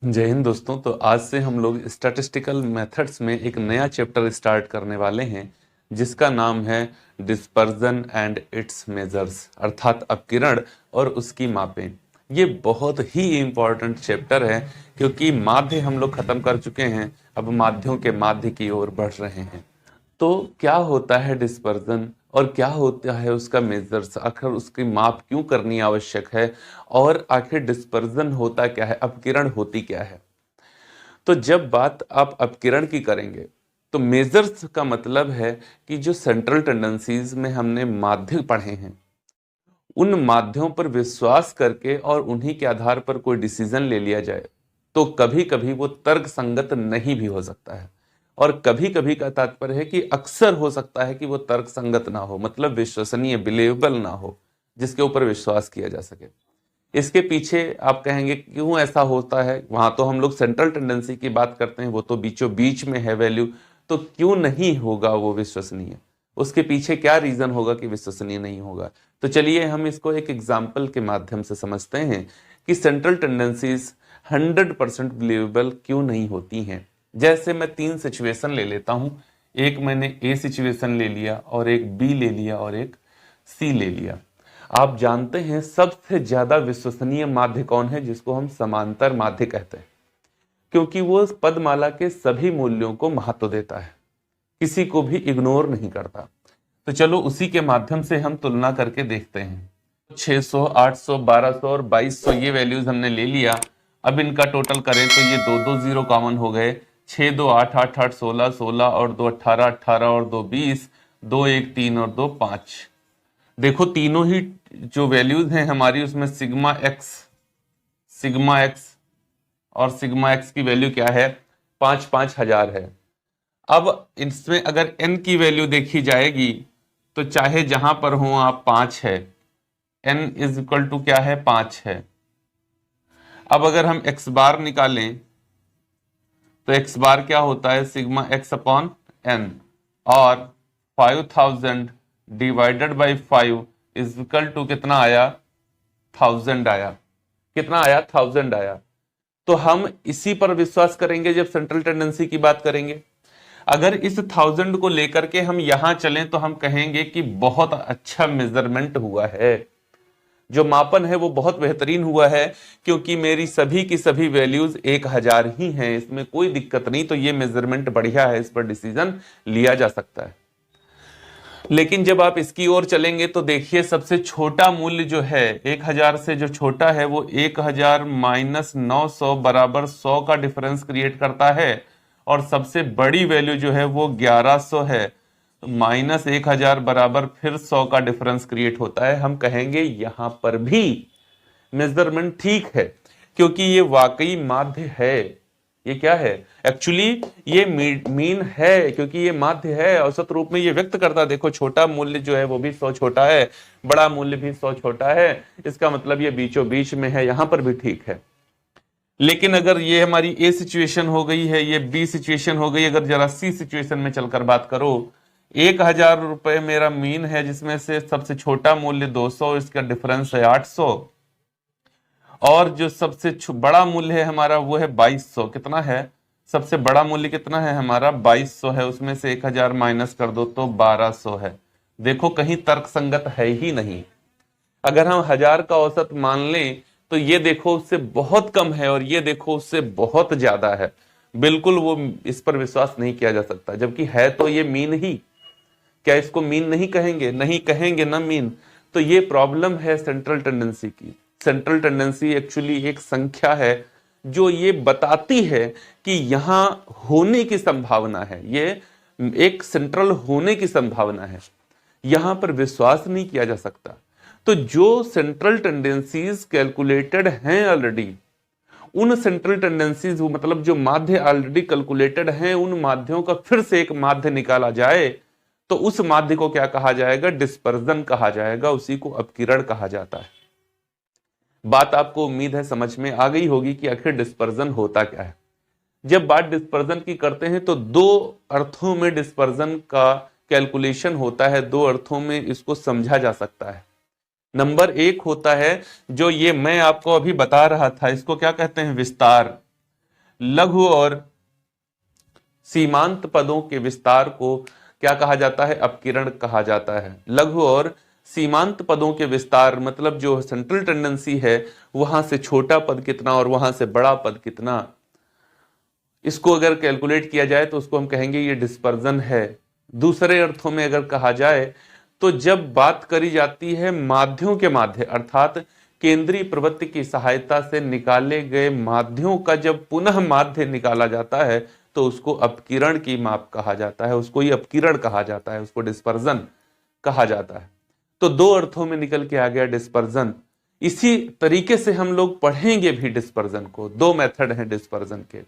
जय हिंद दोस्तों। तो आज से हम लोग स्टैटिस्टिकल मेथड्स में एक नया चैप्टर स्टार्ट करने वाले हैं जिसका नाम है डिस्पर्जन एंड इट्स मेजर्स, अर्थात अपकिरण और उसकी मापें। ये बहुत ही इम्पोर्टेंट चैप्टर है क्योंकि माध्य हम लोग खत्म कर चुके हैं, अब माध्यों के माध्य की ओर बढ़ रहे हैं। तो क्या होता है डिस्पर्जन और क्या होता है उसका मेजर्स, आखिर उसकी माप क्यों करनी आवश्यक है और आखिर डिस्पर्जन होता क्या है, अपकिरण होती क्या है। तो जब बात आप अपकिरण की करेंगे तो मेजर्स का मतलब है कि जो सेंट्रल टेंडेंसीज में हमने माध्य पढ़े हैं उन माध्यों पर विश्वास करके और उन्हीं के आधार पर कोई डिसीजन ले लिया जाए तो कभी कभी वो तर्क संगत नहीं भी हो सकता है। और कभी कभी का तात्पर्य है कि अक्सर हो सकता है कि वो तर्क संगत ना हो, मतलब विश्वसनीय, बिलीवेबल ना हो, जिसके ऊपर विश्वास किया जा सके। इसके पीछे आप कहेंगे क्यों ऐसा होता है, वहां तो हम लोग सेंट्रल टेंडेंसी की बात करते हैं, वो तो बीचों बीच में है वैल्यू, तो क्यों नहीं होगा वो विश्वसनीय, उसके पीछे क्या रीजन होगा कि विश्वसनीय नहीं होगा। तो चलिए हम इसको एक एग्जाम्पल के माध्यम से समझते हैं कि सेंट्रल टेंडेंसीज 100% बिलीवेबल क्यों नहीं होती हैं। जैसे मैं 3 सिचुएशन ले लेता हूं, एक मैंने ए सिचुएशन ले लिया और एक बी ले लिया और एक सी ले लिया। आप जानते हैं सबसे ज्यादा विश्वसनीय माध्य कौन है, जिसको हम समांतर माध्य कहते हैं, क्योंकि वो पदमाला के सभी मूल्यों को महत्व देता है, किसी को भी इग्नोर नहीं करता। तो चलो उसी के माध्यम से हम तुलना करके देखते हैं। 600, 800, 1200 और 2200 ये वैल्यूज हमने ले लिया। अब इनका टोटल करें तो ये दो दो जीरो कॉमन हो गए, 6 2 8 8 8 16 16 और 2 18 18 और 2 20, 2 1 3 और 2 5। देखो तीनों ही जो वैल्यूज हैं हमारी उसमें सिग्मा एक्स और सिग्मा एक्स की वैल्यू क्या है, 5,5,000 है। अब इसमें अगर n की वैल्यू देखी जाएगी तो चाहे जहां पर हो आप 5 है, n इज इक्वल टू क्या है, 5 है। अब अगर हम x बार निकालें तो x बार क्या होता है, सिग्मा x अपॉन n, और 5,000 divided by 5 is equal to कितना आया, 1000 आया। कितना आया, 1000 आया। तो हम इसी पर विश्वास करेंगे जब सेंट्रल टेंडेंसी की बात करेंगे। अगर इस 1000 को लेकर के हम यहां चलें तो हम कहेंगे कि बहुत अच्छा मेजरमेंट हुआ है, जो मापन है वो बहुत बेहतरीन हुआ है, क्योंकि मेरी सभी की सभी वैल्यूज 1000 ही हैं, इसमें कोई दिक्कत नहीं। तो ये मेजरमेंट बढ़िया है, इस पर डिसीजन लिया जा सकता है। लेकिन जब आप इसकी ओर चलेंगे तो देखिए सबसे छोटा मूल्य जो है 1000 से जो छोटा है वो 1000 माइनस 900 बराबर 100 का डिफरेंस क्रिएट करता है, और सबसे बड़ी वैल्यू जो है वो 1100 है, माइनस 1000 बराबर फिर 100 का डिफरेंस क्रिएट होता है। हम कहेंगे यहां पर भी मेजरमेंट ठीक है, क्योंकि ये वाकई माध्य है। ये क्या है, एक्चुअली ये मीन है, क्योंकि ये माध्य है, औसत रूप में ये व्यक्त करता है। देखो छोटा मूल्य जो है वो भी 100 छोटा है, बड़ा मूल्य भी 100 छोटा है, इसका मतलब ये बीचों बीच में है, यहां पर भी ठीक है। लेकिन अगर ये हमारी ए सिचुएशन हो गई है, ये बी सिचुएशन हो गई, अगर जरा सी सिचुएशन में चलकर बात करो, 1000 रुपए मेरा मीन है, जिसमें से सबसे छोटा मूल्य 200, इसका डिफरेंस है 800, और जो सबसे बड़ा मूल्य है हमारा वो है 2200। कितना है, सबसे बड़ा मूल्य कितना है हमारा, 2200 है, उसमें से 1000 माइनस कर दो तो 1200 है। देखो कहीं तर्क संगत है ही नहीं। अगर हम 1000 का औसत मान लें तो ये देखो उससे बहुत कम है, और ये देखो उससे बहुत ज्यादा है। बिल्कुल वो इस पर विश्वास नहीं किया जा सकता, जबकि है तो ये मीन ही। क्या इसको मीन नहीं कहेंगे, नहीं कहेंगे ना मीन। तो ये प्रॉब्लम है सेंट्रल टेंडेंसी की। सेंट्रल टेंडेंसी एक्चुअली एक संख्या है जो ये बताती है कि यहां होने की संभावना है, ये एक सेंट्रल होने की संभावना है, यहां पर विश्वास नहीं किया जा सकता। तो जो सेंट्रल टेंडेंसीज कैलकुलेटेड हैं ऑलरेडी, उन सेंट्रल टेंडेंसीज मतलब जो माध्य ऑलरेडी कैलकुलेटेड हैं, उन माध्यों का फिर से एक माध्य निकाला जाए तो उस माध्य को क्या कहा जाएगा, डिस्पर्जन कहा जाएगा, उसी को अपकिरण कहा जाता है। बात आपको उम्मीद है समझ में आ गई होगी कि आखिर डिस्पर्जन होता क्या है। जब बात डिस्पर्जन की करते हैं तो दो अर्थों में डिस्पर्जन का कैलकुलेशन होता है, दो अर्थों में इसको समझा जा सकता है। नंबर 1 होता है जो ये मैं आपको अभी बता रहा था, इसको क्या कहते हैं, विस्तार। लघु और सीमांत पदों के विस्तार को क्या कहा जाता है? अपकिरण कहा जाता है। लघु और सीमांत पदों के विस्तार मतलब जो सेंट्रल टेंडेंसी है, वहां से छोटा पद कितना और वहां से बड़ा पद कितना, इसको अगर कैलकुलेट किया जाए तो उसको हम कहेंगे ये डिस्पर्जन है। दूसरे अर्थों में अगर कहा जाए तो जब बात करी जाती है माध्यों के माध्य अर्थात केंद्रीय प्रवृत्ति की सहायता से निकाले गए माध्यों का जब पुनः माध्य निकाला जाता है तो उसको अपकिरण की माप कहा जाता है, उसको ही अपकिरण कहा जाता है, उसको डिस्पर्जन कहा जाता है। तो दो अर्थों में निकल के आ गया डिस्पर्जन। इसी तरीके से हम लोग पढ़ेंगे भी डिस्पर्जन को। दो मेथड हैं डिस्पर्जन के,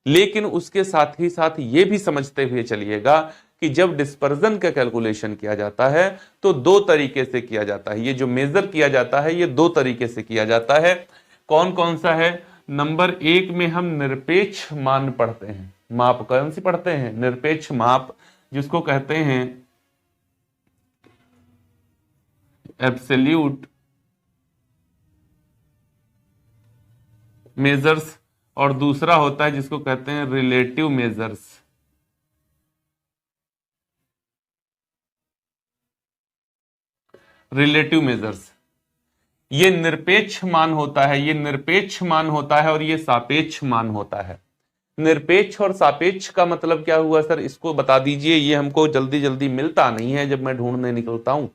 लेकिन उसके साथ ही साथ ये भी समझते हुए चलिएगा कि जब डिस्पर्जन का कैलकुलेशन किया जाता है तो दो तरीके से किया जाता है। ये जो मेजर किया जाता है ये दो तरीके से किया जाता है। कौन कौन सा है? नंबर एक में हम निरपेक्ष मान पढ़ते हैं। माप कौन सी पढ़ते हैं? निरपेक्ष माप, जिसको कहते हैं एब्सोल्यूट मेजर्स, और दूसरा होता है जिसको कहते हैं रिलेटिव मेजर्स। रिलेटिव मेजर्स ये निरपेक्ष मान होता है, ये निरपेक्ष मान होता है और ये सापेक्ष मान होता है। निरपेक्ष और सापेक्ष का मतलब क्या हुआ सर? इसको बता दीजिए, ये हमको जल्दी जल्दी मिलता नहीं है जब मैं ढूंढने निकलता हूं।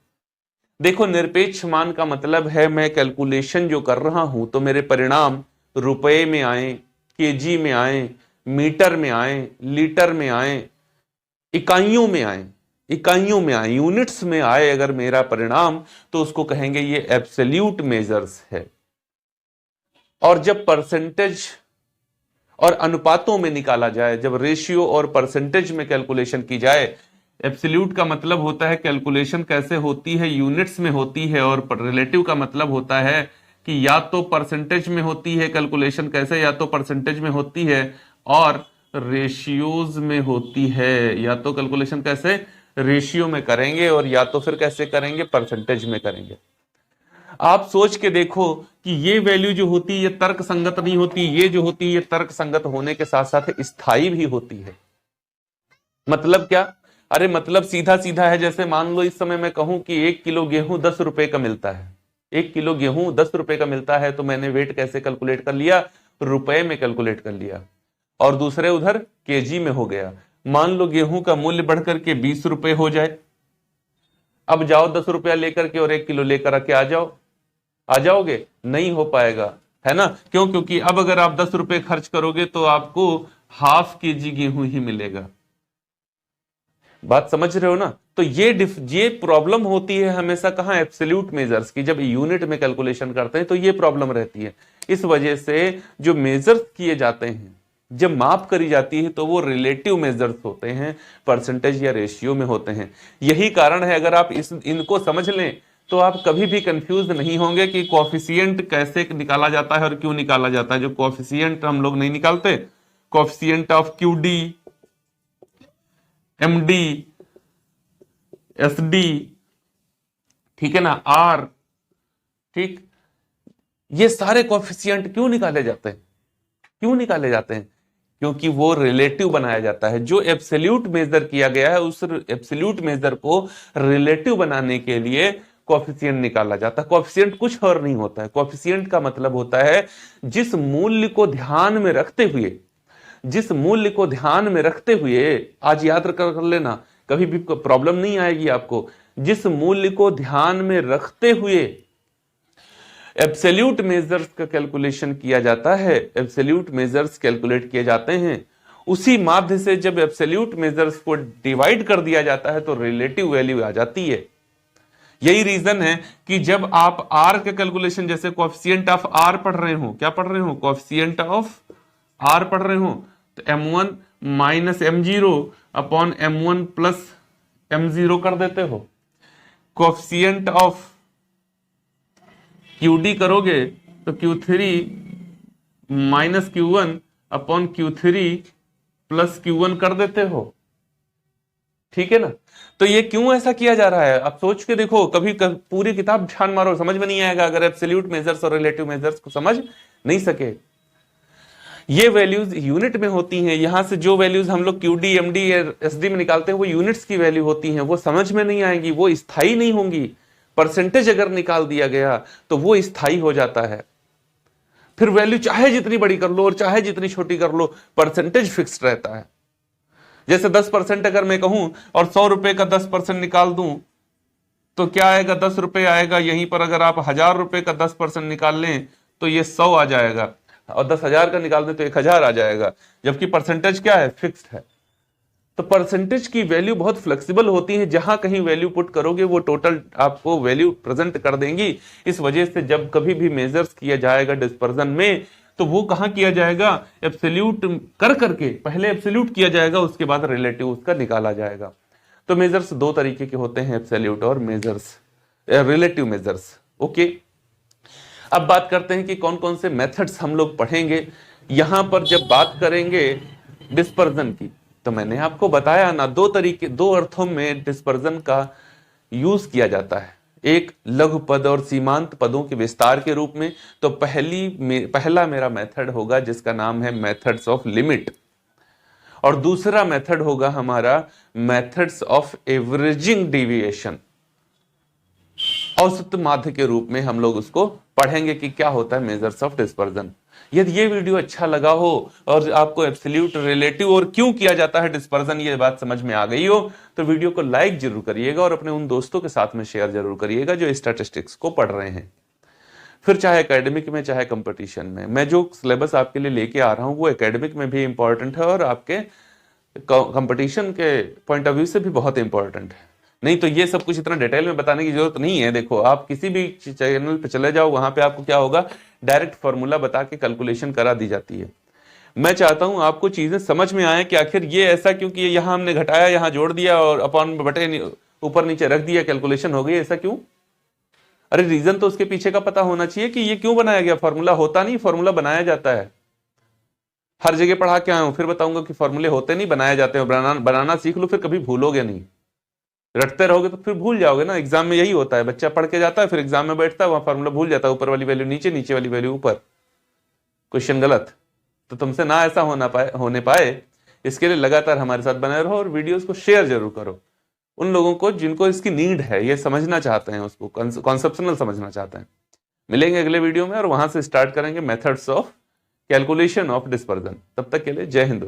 देखो, निरपेक्ष मान का मतलब है मैं कैलकुलेशन जो कर रहा हूं तो मेरे परिणाम रुपए में आए, केजी में आए, मीटर में आए, लीटर में आए, इकाइयों में आए, इकाइयों में आए, यूनिट्स में आए अगर मेरा परिणाम, तो उसको कहेंगे ये एब्सोल्यूट मेजर्स है। और जब परसेंटेज और अनुपातों में निकाला जाए, जब रेशियो और परसेंटेज में कैलकुलेशन की जाए, एब्सोल्यूट का मतलब होता है कैलकुलेशन कैसे होती है, यूनिट्स में होती है, और रिलेटिव का मतलब होता है कि या तो परसेंटेज में होती है कैलकुलेशन कैसे, या तो परसेंटेज में होती है और रेशियोज में होती है। या तो कैलकुलेशन कैसे रेशियो में करेंगे और या तो फिर कैसे करेंगे, परसेंटेज में करेंगे। आप सोच के देखो कि ये वैल्यू जो होती है ये तर्क संगत नहीं होती, ये जो होती है ये तर्क संगत होने के साथ साथ स्थायी भी होती है। मतलब क्या? अरे मतलब सीधा सीधा है, जैसे मान लो इस समय मैं कहूं कि 1 किलो गेहूं 10 रुपए का मिलता है, 1 किलो गेहूं 10 रुपए का मिलता है, तो मैंने वेट कैसे कैलकुलेट कर लिया? रुपए में कैलकुलेट कर लिया, और दूसरे उधर केजी में हो गया। मान लो गेहूं का मूल्य बढ़कर के 20 रुपए हो जाए, अब जाओ 10 रुपया लेकर के और 1 किलो लेकर आके आ जाओ, आ जाओगे? नहीं हो पाएगा, है ना? क्यों? क्योंकि अब अगर आप 10 रुपए खर्च करोगे तो आपको ½ केजी गेहूं ही मिलेगा। बात समझ रहे हो ना? तो ये प्रॉब्लम होती है हमेशा कहां? एब्सोल्यूट मेजर्स की। जब यूनिट में कैलकुलेशन करते हैं तो ये प्रॉब्लम रहती है। इस वजह से जो मेजर्स किए जाते हैं, जब माप करी जाती है, तो वो रिलेटिव मेजर्स होते हैं, परसेंटेज या रेशियो में होते हैं। यही कारण है, अगर आप इनको समझ लें तो आप कभी भी कंफ्यूज नहीं होंगे कि कोएफिशिएंट कैसे निकाला जाता है और क्यों निकाला जाता है। जो कोएफिशिएंट हम लोग नहीं निकालते, coefficient of QD, MD, SD, ठीक है ना, R, ठीक, ये सारे कोएफिशिएंट क्यों निकाले जाते हैं? क्यों निकाले जाते हैं? क्योंकि वो रिलेटिव बनाया जाता है। जो एब्सोल्यूट मेजर किया गया है, उस एब्सोल्यूट मेजर को रिलेटिव बनाने के लिए कोएफिशिएंट निकाला जाता है। कोएफिशिएंट कुछ और नहीं होता है। कोएफिशिएंट का मतलब होता है जिस मूल्य को ध्यान में रखते हुए, जिस मूल्य को ध्यान में रखते हुए, आज याद कर लेना, कभी भी प्रॉब्लम नहीं आएगी आपको। जिस मूल्य को ध्यान में रखते हुए एब्सोल्यूट मेजर्स का कैलकुलेशन किया जाता है, एब्सोल्यूट मेजर्स कैलकुलेट किए जाते हैं, उसी माध्य से जब एब्सोल्यूट मेजर्स को डिवाइड कर दिया जाता है तो रिलेटिव वैल्यू आ जाती है। यही रीजन है कि जब आप R का कैलकुलेशन, जैसे कोएफिशिएंट ऑफ R पढ़ रहे हो, क्या पढ़ रहे हो? कोएफिशिएंट ऑफ R पढ़ रहे हो, तो M1 minus M0 upon M1 plus M0 कर देते हो। कोएफिशिएंट ऑफ QD करोगे तो Q3 minus Q1 upon Q3 plus Q1 कर देते हो, ठीक है ना? तो ये क्यों ऐसा किया जा रहा है? आप सोच के देखो, कभी पूरी किताब ध्यान मारो, समझ में नहीं आएगा अगर एब्सोल्यूट मेजर्स और रिलेटिव मेजर्स को समझ नहीं सके। ये वैल्यूज यूनिट में होती हैं। यहां से जो वैल्यूज हम लोग क्यूडी, एमडी या एसडी में निकालते हैं वो यूनिट्स की वैल्यू होती हैं, वो समझ में नहीं आएंगी, वो स्थायी नहीं होंगी। परसेंटेज अगर निकाल दिया गया तो वो स्थायी हो जाता है। फिर वैल्यू चाहे जितनी बड़ी कर लो और चाहे जितनी छोटी कर लो, परसेंटेज फिक्स्ड रहता है। जैसे 10% अगर मैं कहूं और 100 रुपए का 10% निकाल दूं तो क्या आएगा, 10 रुपए आएगा। यहीं पर अगर आप 1000 रुपए का 10% निकाल लें तो ये 100 आ जाएगा, और 10,000 का निकाल दें तो 1000 आ जाएगा, जबकि परसेंटेज क्या है, फिक्स्ड है। तो परसेंटेज की वैल्यू बहुत फ्लेक्सिबल होती है, जहां कहीं वैल्यू पुट करोगे वो टोटल आपको वैल्यू प्रेजेंट कर देंगी। इस वजह से जब कभी भी मेजर्स किया जाएगा डिस्पर्जन में तो वो कहां किया जाएगा, एब्सोल्यूट कर करके पहले एब्सोल्यूट किया जाएगा, उसके बाद रिलेटिव उसका निकाला जाएगा। तो मेजर्स दो तरीके के होते हैं, एब्सोल्यूट और मेजर्स, रिलेटिव मेजर्स। ओके, अब बात करते हैं कि कौन कौन से मेथड्स हम लोग पढ़ेंगे। यहां पर जब बात करेंगे डिस्पर्जन की तो मैंने आपको बताया ना, दो तरीके, दो अर्थों में डिस्पर्जन का यूज किया जाता है। एक लघु पद और सीमांत पदों के विस्तार के रूप में। तो पहला मेरा मेथड होगा जिसका नाम है मेथड्स ऑफ लिमिट, और दूसरा मेथड होगा हमारा मेथड्स ऑफ एवरेजिंग डेविएशन। औसत माध्य के रूप में हम लोग उसको पढ़ेंगे कि क्या होता है मेजर्स ऑफ डिस्पर्जन। यदि ये वीडियो अच्छा लगा हो और आपको एब्सोल्यूट, रिलेटिव और क्यों किया जाता है डिस्पर्जन ये बात समझ में आ गई हो तो वीडियो को लाइक जरूर करिएगा और अपने उन दोस्तों के साथ में शेयर जरूर करिएगा जो स्टैटिस्टिक्स को पढ़ रहे हैं। फिर चाहे एकेडमिक में चाहे कंपटीशन में, मैं जो सिलेबस आपके लिए लेके आ रहा हूं वो एकेडमिक में भी इंपॉर्टेंट है और आपके कंपटीशन के पॉइंट ऑफ व्यू से भी बहुत इंपॉर्टेंट है। नहीं तो ये सब कुछ इतना डिटेल में बताने की जरूरत नहीं है। देखो, आप किसी भी चैनल पे चले जाओ, वहां पे आपको क्या होगा, डायरेक्ट फॉर्मूला बता के कैलकुलेशन करा दी जाती है। मैं चाहता हूं आपको चीजें समझ में आए कि आखिर ये ऐसा क्यों किया, यहां हमने घटाया, यहां जोड़ दिया और अपॉन बटे ऊपर नीचे रख दिया, कैलकुलेशन हो गई, ऐसा क्यों? अरे रीजन तो उसके पीछे का पता होना चाहिए कि ये क्यों बनाया गया। फॉर्मूला होता नहीं, फॉर्मूला बनाया जाता है। हर जगह पढ़ा के आया हूं, फिर बताऊंगा कि फॉर्मूले होते नहीं, बनाए जाते हैं। बनाना सीख लो, फिर कभी भूलोगे नहीं। रटते रहोगे तो फिर भूल जाओगे ना। एग्जाम में यही होता है, बच्चा पढ़ के जाता है, फिर एग्जाम में बैठता है, वहां फॉर्मूला भूल जाता है, ऊपर वाली वैल्यू नीचे, नीचे वाली वैल्यू ऊपर, क्वेश्चन गलत। तो तुमसे ना ऐसा होने पाए इसके लिए लगातार हमारे साथ बने रहो और वीडियोस को शेयर जरूर करो उन लोगों को जिनको इसकी नीड है, ये समझना चाहते हैं, उसको कॉन्सेप्शनल समझना चाहते हैं। मिलेंगे अगले वीडियो में और वहां से स्टार्ट करेंगे methods of calculation of dispersion. तब तक के लिए जय हिंद।